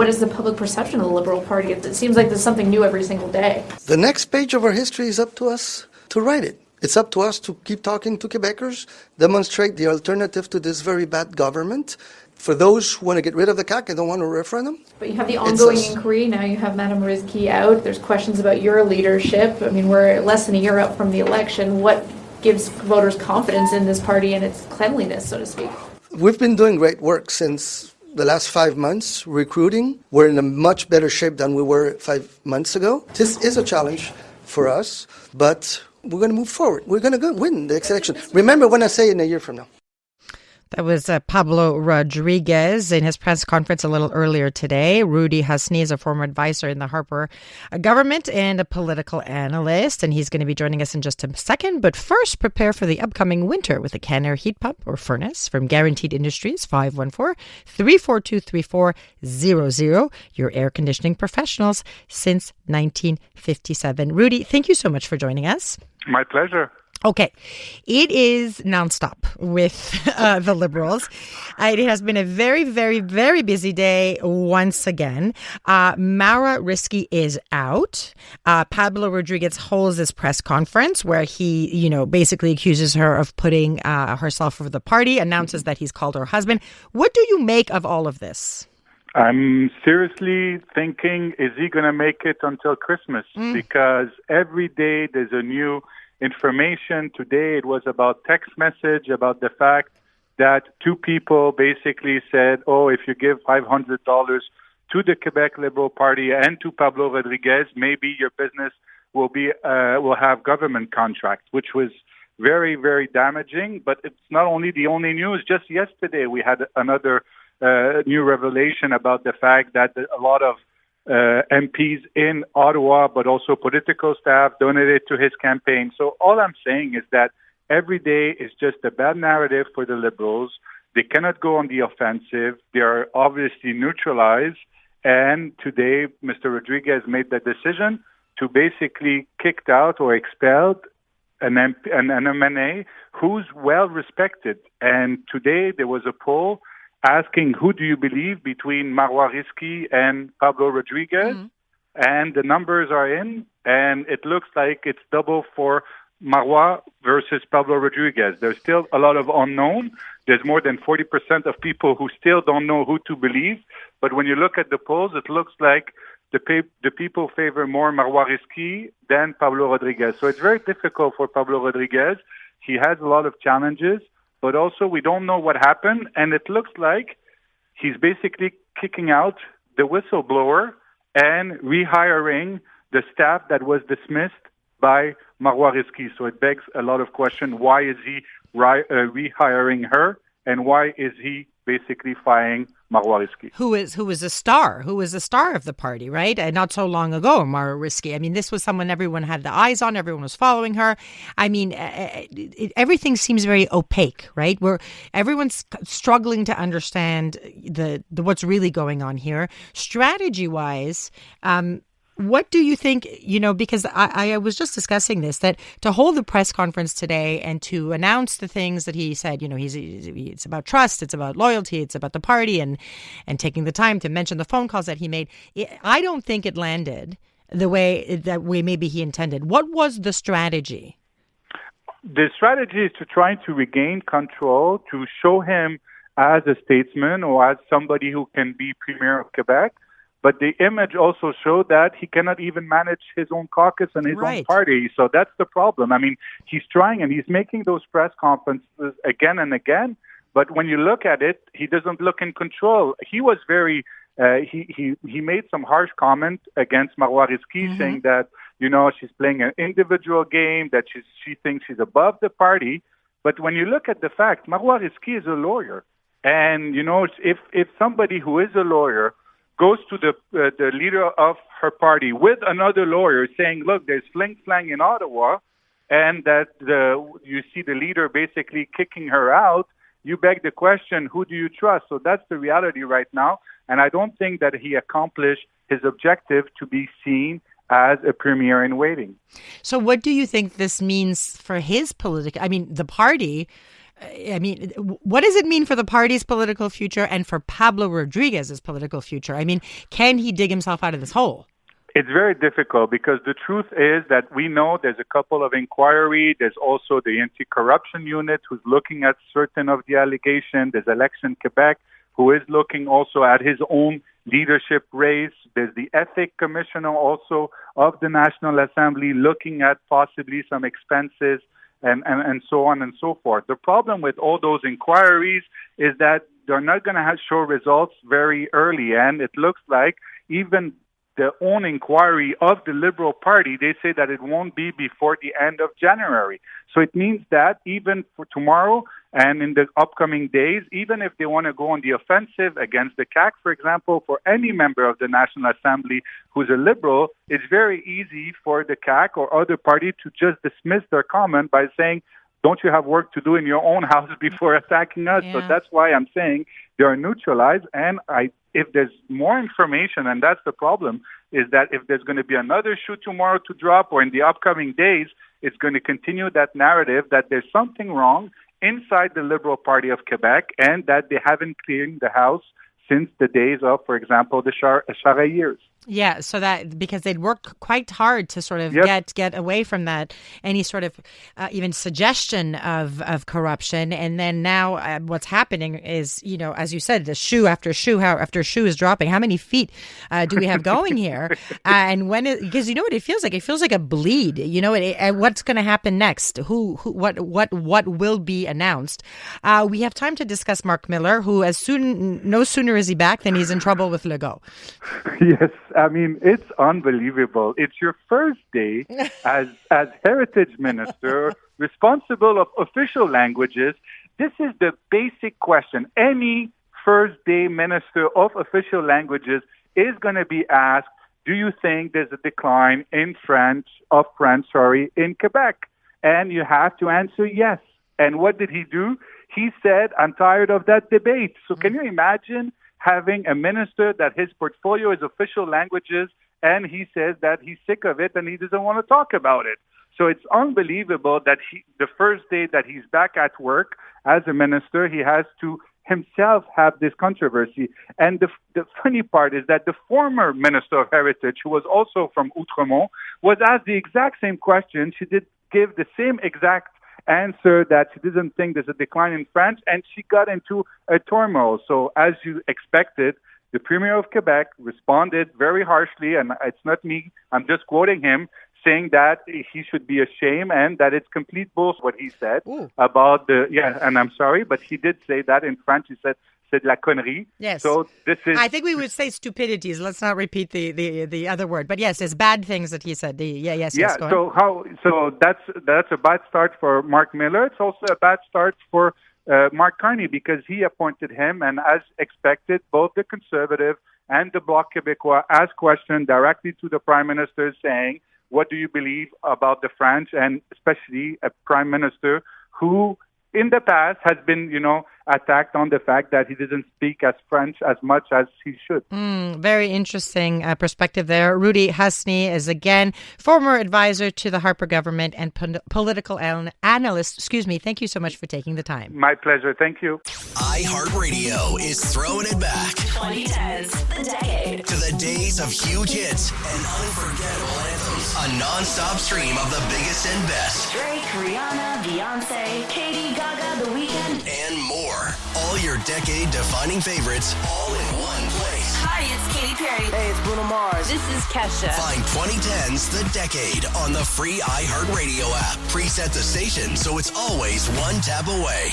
what is the public perception of the Liberal Party? It seems like there's something new every single day. The next page of our history is up to us to write it. It's up to us to keep talking to Quebecers, demonstrate the alternative to this very bad government. For those who want to get rid of the CAQ and don't want a referendum. But you have the ongoing inquiry. Now you have Madame Rizki out. There's questions about your leadership. I mean, we're less than a year out from the election. What gives voters confidence in this party and its cleanliness, so to speak? We've been doing great work since the last 5 months, recruiting. We're in a much better shape than we were 5 months ago. This is a challenge for us, but we're going to move forward. We're going to win the election. Remember when I say in a year from now. That was Pablo Rodriguez in his press conference a little earlier today. Rudy Husny is a former advisor in the Harper government and a political analyst, and he's going to be joining us in just a second. But first, prepare for the upcoming winter with a Can-Air heat pump or furnace from Guaranteed Industries, 514-342-3400. Your air conditioning professionals since 1957. Rudy, thank you so much for joining us. My pleasure. Okay, it is nonstop with the Liberals. It has been a very, very, very busy day once again. Maura Rizki is out. Pablo Rodriguez holds this press conference where he, basically accuses her of putting herself over the party, announces that he's called her husband. What do you make of all of this? I'm seriously thinking, is he going to make it until Christmas? Because every day there's a new information. Today it was about text message about the fact that two people basically said, if you give $500 to the Quebec Liberal Party and to Pablo Rodriguez, maybe your business will have government contracts, which was very, very damaging. But it's not only the only news. Just yesterday we had another new revelation about the fact that a lot of MPs in Ottawa, but also political staff, donated to his campaign. So all I'm saying is that every day is just a bad narrative for the Liberals. They cannot go on the offensive. They are obviously neutralized. And today, Mr. Rodriguez made the decision to basically kicked out or expelled an MNA who's well respected. And today there was a poll asking who do you believe between Marois Risky and Pablo Rodriguez, and the numbers are in, and it looks like it's double for Marois versus Pablo Rodriguez. There's still a lot of unknown. There's more than 40% of people who still don't know who to believe, but when you look at the polls, it looks like the people favor more Marois Risky than Pablo Rodriguez. So it's very difficult for Pablo Rodriguez. He has a lot of challenges, but also we don't know what happened, and it looks like he's basically kicking out the whistleblower and rehiring the staff that was dismissed by Marois Risky. So it begs a lot of questions. Why is he rehiring her, and why is he basically firing Marois Risky? Who is a star of the party, right? And not so long ago, Marois Risky. I mean, this was someone everyone had the eyes on. Everyone was following her. I mean, everything seems very opaque, right? Where everyone's struggling to understand the what's really going on here. Strategy-wise, what do you think, because I was just discussing this, that to hold the press conference today and to announce the things that he said, it's about trust, it's about loyalty, it's about the party and taking the time to mention the phone calls that he made. I don't think it landed the way maybe he intended. What was the strategy? The strategy is to try to regain control, to show him as a statesman or as somebody who can be Premier of Quebec. But the image also showed that he cannot even manage his own caucus and his own party. So that's the problem. I mean, he's trying and he's making those press conferences again and again. But when you look at it, he doesn't look in control. He was very, he made some harsh comment against Marois Risky, saying that, she's playing an individual game, that she thinks she's above the party. But when you look at the fact, Marois Risky is a lawyer. And, if somebody who is a lawyer goes to the leader of her party with another lawyer saying, look, there's fling-flang in Ottawa, and that you see the leader basically kicking her out, you beg the question, who do you trust? So that's the reality right now, and I don't think that he accomplished his objective to be seen as a premier in waiting. So what do you think this means for his political... I mean, the party... I mean, what does it mean for the party's political future and for Pablo Rodriguez's political future? I mean, can he dig himself out of this hole? It's very difficult because the truth is that we know there's a couple of inquiries. There's also the anti-corruption unit who's looking at certain of the allegations. There's Election Quebec who is looking also at his own leadership race. There's the Ethics Commissioner also of the National Assembly looking at possibly some expenses and so on and so forth. The problem with all those inquiries is that they're not going to show results very early, and it looks like even the own inquiry of the Liberal Party, they say that it won't be before the end of January. So it means that even for tomorrow and in the upcoming days, even if they want to go on the offensive against the CAQ, for example, for any member of the National Assembly who's a Liberal, it's very easy for the CAQ or other party to just dismiss their comment by saying, don't you have work to do in your own house before attacking us? Yeah. So that's why I'm saying they are neutralized. And if there's more information, and that's the problem, is that if there's going to be another shoe tomorrow to drop or in the upcoming days, it's going to continue that narrative that there's something wrong inside the Liberal Party of Quebec and that they haven't cleaned the house since the days of, for example, the Charest years. Yeah, so that because they'd worked quite hard to sort of get away from that, any sort of even suggestion of corruption. And then now what's happening is, you know, as you said, the shoe after shoe is dropping. How many feet do we have going here? And because you know what it feels like? It feels like a bleed. You know, what's going to happen next? What will be announced? We have time to discuss Marc Miller, who no sooner is he back than he's in trouble with Legault. Yes. I mean, it's unbelievable. It's your first day as heritage minister, responsible of official languages. This is the basic question. Any first day minister of official languages is going to be asked, do you think there's a decline in French in Quebec? And you have to answer yes. And what did he do? He said, I'm tired of that debate. So can you imagine having a minister that his portfolio is official languages and he says that he's sick of it and he doesn't want to talk about it. So it's unbelievable that the first day that he's back at work as a minister, he has to himself have this controversy. And the funny part is that the former Minister of Heritage, who was also from Outremont, was asked the exact same question. She did give the same exact answer that she didn't think there's a decline in France, and she got into a turmoil. So as you expected, the Premier of Quebec responded very harshly, and it's not me, I'm just quoting him, saying that he should be ashamed and that it's complete bullshit what he said about and I'm sorry, but he did say that in French. He said, c'est de la connerie. Yes. So this is... I think we would say stupidities. Let's not repeat the other word. But yes, there's bad things that he said. Yes, go ahead. So that's a bad start for Marc Miller. It's also a bad start for Mark Carney because he appointed him, and as expected, both the Conservative and the Bloc Québécois asked questions directly to the Prime Minister saying, what do you believe about the French, and especially a Prime Minister who in the past has been, attacked on the fact that he doesn't speak as French as much as he should. Very interesting perspective there. Rudy Husny is, again, former advisor to the Harper government and political analyst. Excuse me. Thank you so much for taking the time. My pleasure. Thank you. iHeartRadio is throwing it back. 2010s, the decade. To the days of huge hits and unforgettable anthems. A non-stop stream of the biggest and best. Drake, Rihanna, Beyonce, Katy, Gaga, The Weeknd, and more. All your decade-defining favorites, all in one place. Hi, it's Katy Perry. Hey, it's Bruno Mars. This is Kesha. Find 2010's The Decade on the free iHeartRadio app. Preset the station so it's always one tap away.